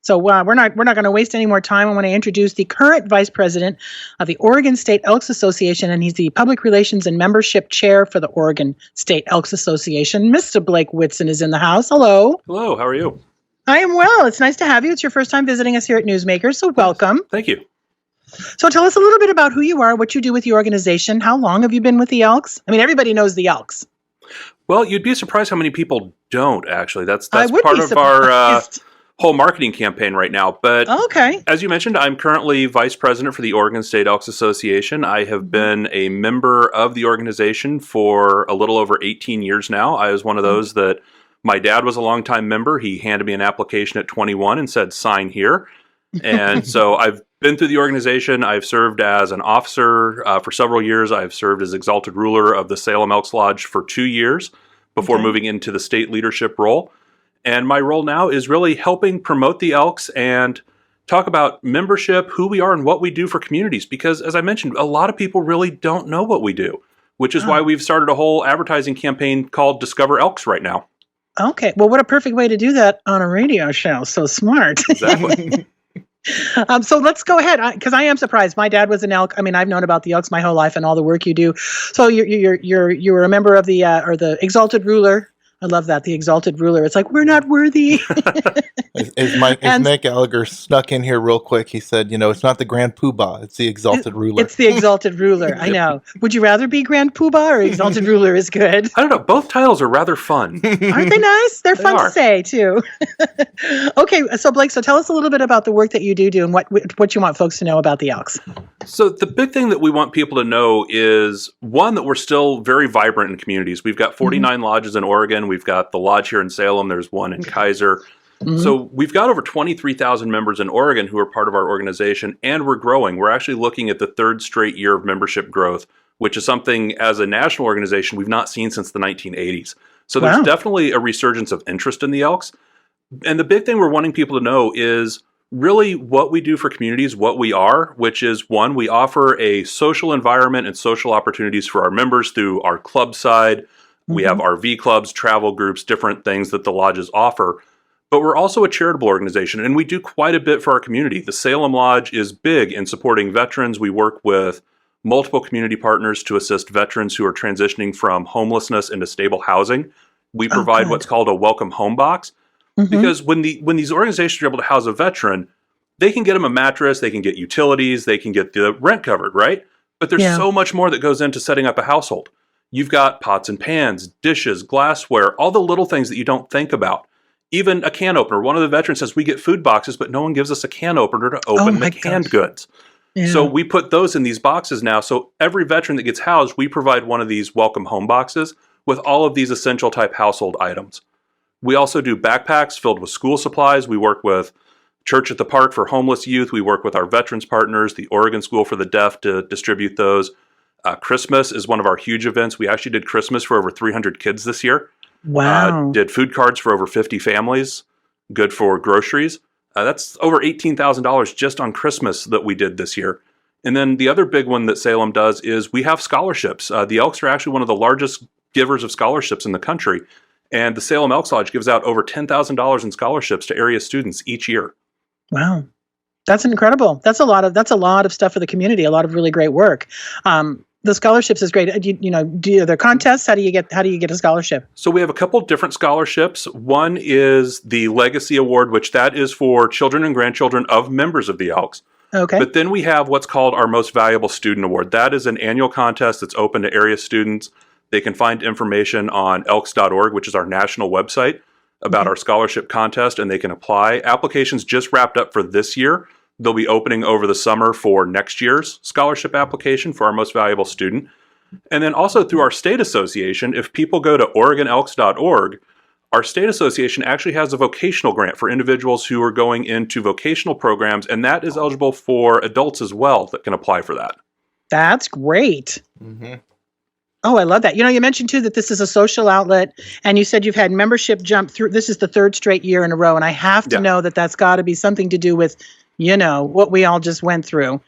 So we're not going to waste any more time. I want to introduce the current vice president of the Oregon State Elks Association, and he's the public relations and membership chair for the Oregon State Elks Association. Mr. Blake Whitson is in the house. Hello. Hello. How are you? I am well. It's nice to have you. It's your first time visiting us here at Newsmakers, so welcome. Thank you. So tell us a little bit about who you are, what you do with the organization. How long have you been with the Elks? I mean, everybody knows the Elks. Well, you'd be surprised how many people don't, actually. That's I would part be of our surprised. whole marketing campaign right now. But Okay. as you mentioned, I'm currently vice president for the Oregon State Elks Association. I have been a member of the organization for a little over 18 years now. I was one of those that my dad was a longtime member. He handed me an application at 21 and said, sign here. And so I've been through the organization. I've served as an officer for several years. I've served as exalted ruler of the Salem Elks Lodge for 2 years before moving into the state leadership role. And my role now is really helping promote the Elks and talk about membership, who we are, and what we do for communities. Because as I mentioned, a lot of people really don't know what we do, which is why we've started a whole advertising campaign called DiscoverElks right now. Okay. Well, what a perfect way to do that on a radio show. So smart. Exactly. So let's go ahead, because I am surprised. My dad was an Elk. I mean, I've known about the Elks my whole life and all the work you do. So you're a member of the or the exalted ruler. I love that, the exalted ruler. It's like, we're not worthy. As Nick Gallagher snuck in here real quick, he said, it's not the Grand Poobah, it's the exalted ruler. It's the exalted ruler. I know. Would you rather be Grand Poobah or exalted ruler is good? I don't know. Both titles are rather fun. Aren't they nice? They're fun to say, too. Okay, so Blake, tell us a little bit about the work that you do and what you want folks to know about the Elks. So the big thing that we want people to know is, one, that we're still very vibrant in communities. We've got 49 lodges in Oregon. We've got the lodge here in Salem. There's one in Kaiser. So we've got over 23,000 members in Oregon who are part of our organization, and we're growing. We're actually looking at the third straight year of membership growth, which is something as a national organization we've not seen since the 1980s. So there's definitely a resurgence of interest in the Elks. And the big thing we're wanting people to know is really what we do for communities, what we are, which is, one, we offer a social environment and social opportunities for our members through our club side. We have RV clubs, travel groups, different things that the lodges offer. But we're also a charitable organization, and we do quite a bit for our community. The Salem Lodge is big in supporting veterans. We work with multiple community partners to assist veterans who are transitioning from homelessness into stable housing. We provide what's called a welcome home box, because when these organizations are able to house a veteran, they can get them a mattress, they can get utilities, they can get the rent covered, right? But there's so much more that goes into setting up a household. You've got pots and pans, dishes, glassware, all the little things that you don't think about. Even a can opener. One of the veterans says, we get food boxes, but no one gives us a can opener to open the canned goods. Yeah. So we put those in these boxes now. So every veteran that gets housed, we provide one of these welcome home boxes with all of these essential type household items. We also do backpacks filled with school supplies. We work with Church at the Park for homeless youth. We work with our veterans partners, the Oregon School for the Deaf, to distribute those. Christmas is one of our huge events. We actually did Christmas for over 300 kids this year. Wow. Did food cards for over 50 families. Good for groceries. That's over $18,000 just on Christmas that we did this year. And then the other big one that Salem does is we have scholarships. The Elks are actually one of the largest givers of scholarships in the country. And the Salem Elks Lodge gives out over $10,000 in scholarships to area students each year. Wow. That's incredible. That's a lot of stuff for the community, a lot of really great work. The scholarships is great. Do there contests? How do you get a scholarship? So we have a couple different scholarships. One is the Legacy Award, which that is for children and grandchildren of members of the Elks. Okay. But then we have what's called our Most Valuable Student Award. That is an annual contest that's open to area students. They can find information on elks.org, which is our national website, about our scholarship contest, and they can apply. Applications just wrapped up for this year. They'll be opening over the summer for next year's scholarship application for our most valuable student. And then also through our state association, if people go to OregonElks.org, our state association actually has a vocational grant for individuals who are going into vocational programs, and that is eligible for adults as well that can apply for that. That's great. Oh, I love that. You mentioned too that this is a social outlet, and you said you've had membership jump through. This is the third straight year in a row, and I have to know that that's got to be something to do with what we all just went through.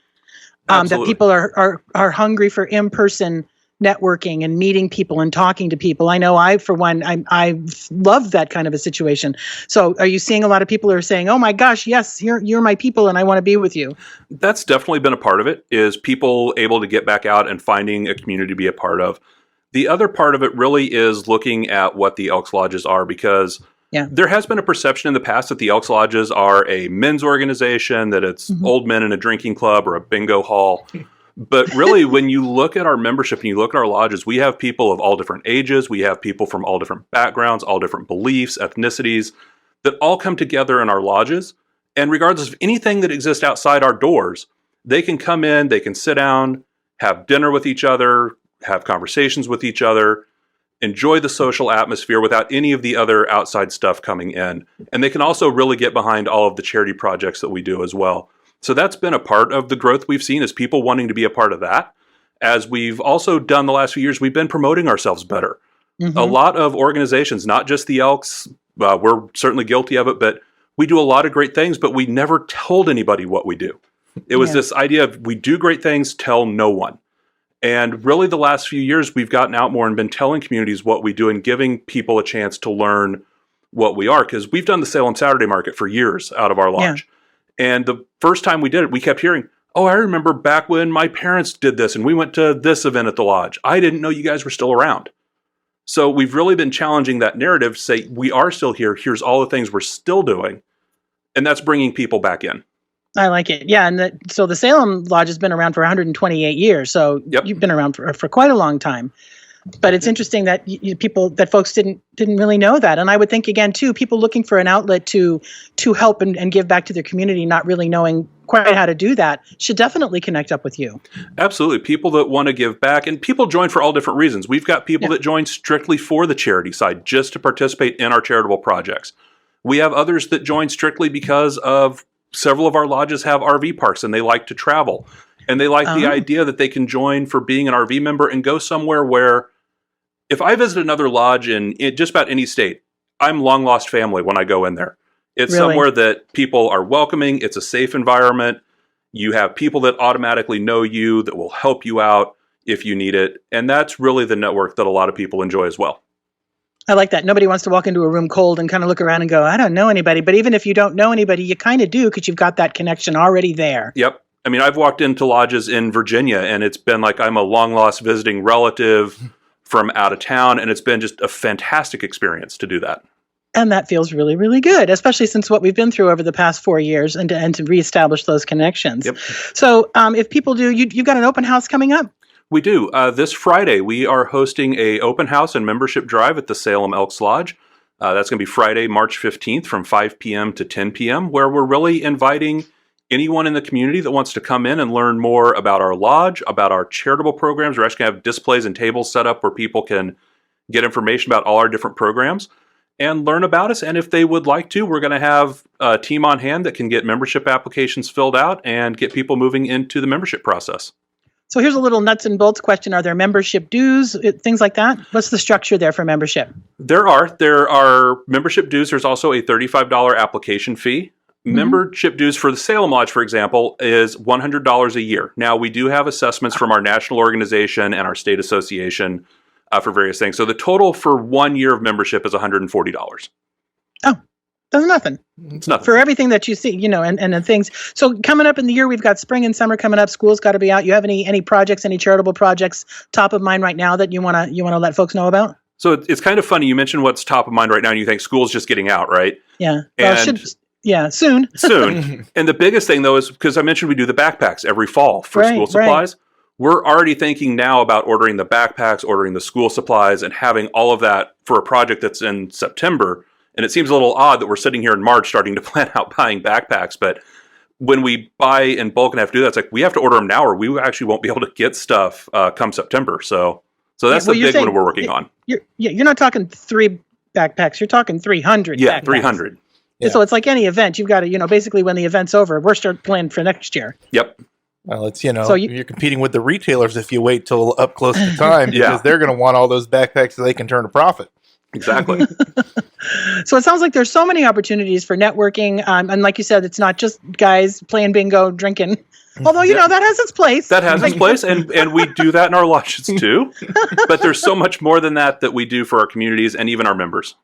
That people are hungry for in-person networking and meeting people and talking to people. I know for one, I love that kind of a situation. So are you seeing a lot of people who are saying, oh my gosh, yes, you're my people and I want to be with you? That's definitely been a part of it, is people able to get back out and finding a community to be a part of. The other part of it really is looking at what the Elks Lodges are, because there has been a perception in the past that the Elks Lodges are a men's organization, that it's old men in a drinking club or a bingo hall. But really, when you look at our membership and you look at our lodges, we have people of all different ages. We have people from all different backgrounds, all different beliefs, ethnicities, that all come together in our lodges. And regardless of anything that exists outside our doors, they can come in, they can sit down, have dinner with each other, have conversations with each other, enjoy the social atmosphere without any of the other outside stuff coming in. And they can also really get behind all of the charity projects that we do as well. So that's been a part of the growth we've seen, is people wanting to be a part of that. As we've also done the last few years, we've been promoting ourselves better. A lot of organizations, not just the Elks, we're certainly guilty of it, but we do a lot of great things, but we never told anybody what we do. It was this idea of, we do great things, tell no one. And really the last few years, we've gotten out more and been telling communities what we do and giving people a chance to learn what we are. Because we've done the Salem Saturday Market for years out of our lodge. And the first time we did it, we kept hearing, oh, I remember back when my parents did this and we went to this event at the lodge. I didn't know you guys were still around. So we've really been challenging that narrative, say, we are still here. Here's all the things we're still doing. And that's bringing people back in. I like it. Yeah. And so the Salem Lodge has been around for 128 years. So you've been around for quite a long time. But it's interesting that folks didn't really know that. And I would think, again, too, people looking for an outlet to help and give back to their community, not really knowing quite how to do that, should definitely connect up with you. Absolutely. People that want to give back, and people join for all different reasons. We've got people that join strictly for the charity side, just to participate in our charitable projects. We have others that join strictly because of several of our lodges have RV parks and they like to travel. And they like the idea that they can join for being an RV member and go somewhere where, if I visit another lodge in just about any state, I'm long lost family when I go in there. It's somewhere that people are welcoming. It's a safe environment. You have people that automatically know you, that will help you out if you need it. And that's really the network that a lot of people enjoy as well. I like that. Nobody wants to walk into a room cold and kind of look around and go, I don't know anybody. But even if you don't know anybody, you kind of do, because you've got that connection already there. Yep. I mean, I've walked into lodges in Virginia and it's been like I'm a long lost visiting relative from out of town. And it's been just a fantastic experience to do that. And that feels really, really good, especially since what we've been through over the past 4 years, and to reestablish those connections. Yep. So if people do, you've got an open house coming up. We do. This Friday, we are hosting a open house and membership drive at the Salem Elks Lodge. That's going to be Friday, March 15th from 5 p.m. to 10 p.m., where we're really inviting anyone in the community that wants to come in and learn more about our lodge, about our charitable programs. We're actually going to have displays and tables set up where people can get information about all our different programs and learn about us. And if they would like to, we're going to have a team on hand that can get membership applications filled out and get people moving into the membership process. So here's a little nuts and bolts question. Are there membership dues, things like that? What's the structure there for membership? There are membership dues. There's also a $35 application fee. Membership dues for the Salem Lodge, for example, is $100 a year. Now, we do have assessments from our national organization and our state association for various things. So the total for 1 year of membership is $140. Oh, that's nothing. It's nothing. For everything that you see, and the things. So coming up in the year, we've got spring and summer coming up. School's got to be out. You have any projects, any charitable projects top of mind right now that you want to let folks know about? So it's kind of funny. You mentioned what's top of mind right now, and you think school's just getting out, right? Yeah. Soon. Soon. And the biggest thing, though, is because I mentioned we do the backpacks every fall for school supplies. Right. We're already thinking now about ordering the backpacks, ordering the school supplies, and having all of that for a project that's in September. And it seems a little odd that we're sitting here in March starting to plan out buying backpacks. But when we buy in bulk and have to do that, it's like we have to order them now or we actually won't be able to get stuff come September. So that's the big one we're working on. You're not talking 3 backpacks. You're talking 300 backpacks. 300. Yeah. So it's like any event. You've got to, basically when the event's over, we're starting planning for next year. Yep. Well, it's, so you're competing with the retailers if you wait till up close to time because they're going to want all those backpacks so they can turn a profit. Exactly. So it sounds like there's so many opportunities for networking. And like you said, it's not just guys playing bingo, drinking. Although, that has its place. That has its place, and we do that in our lodges too. But there's so much more than that we do for our communities and even our members.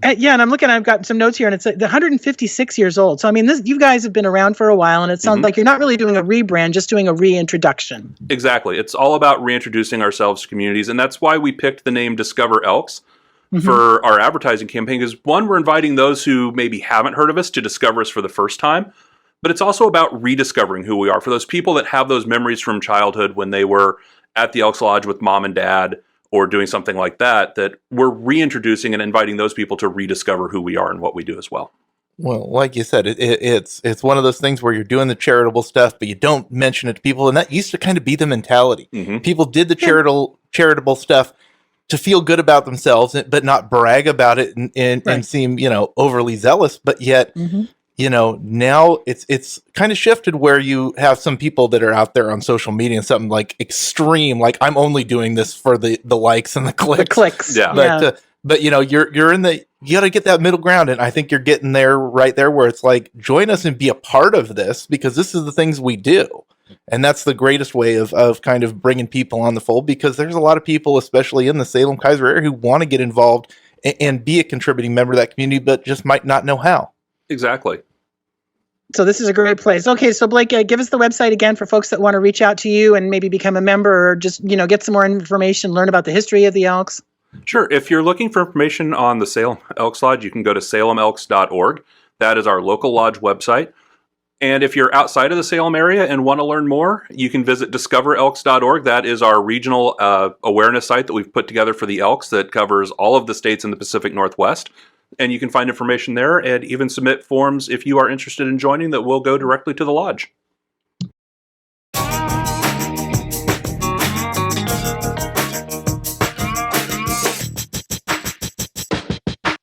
And I'm looking, I've got some notes here, and it's 156 years old. So, I mean, you guys have been around for a while, and it sounds like you're not really doing a rebrand, just doing a reintroduction. Exactly. It's all about reintroducing ourselves to communities, and that's why we picked the name DiscoverElks for our advertising campaign, because one, we're inviting those who maybe haven't heard of us to discover us for the first time, but it's also about rediscovering who we are. For those people that have those memories from childhood when they were at the Elks Lodge with mom and dad, or doing something like that we're reintroducing and inviting those people to rediscover who we are and what we do as well. Well, like you said, it's one of those things where you're doing the charitable stuff, but you don't mention it to people, and that used to kind of be the mentality. People did the charitable stuff to feel good about themselves, but not brag about it and seem, overly zealous. But yet, now it's kind of shifted where you have some people that are out there on social media and something like extreme, like I'm only doing this for the likes and the clicks. Yeah. But you're in you got to get that middle ground, and I think you're getting there right there where it's like, join us and be a part of this, because this is the things we do. And that's the greatest way of kind of bringing people on the fold, because there's a lot of people, especially in the Salem Keizer area, who want to get involved and be a contributing member of that community, but just might not know how. Exactly. So this is a great place. Okay, so Blake, give us the website again for folks that want to reach out to you and maybe become a member, or just, get some more information, learn about the history of the Elks. Sure. If you're looking for information on the Salem Elks Lodge, you can go to salemelks.org. That is our local lodge website. And if you're outside of the Salem area and want to learn more, you can visit DiscoverElks.org. That is our regional awareness site that we've put together for the Elks that covers all of the states in the Pacific Northwest. And you can find information there and even submit forms if you are interested in joining that will go directly to the lodge.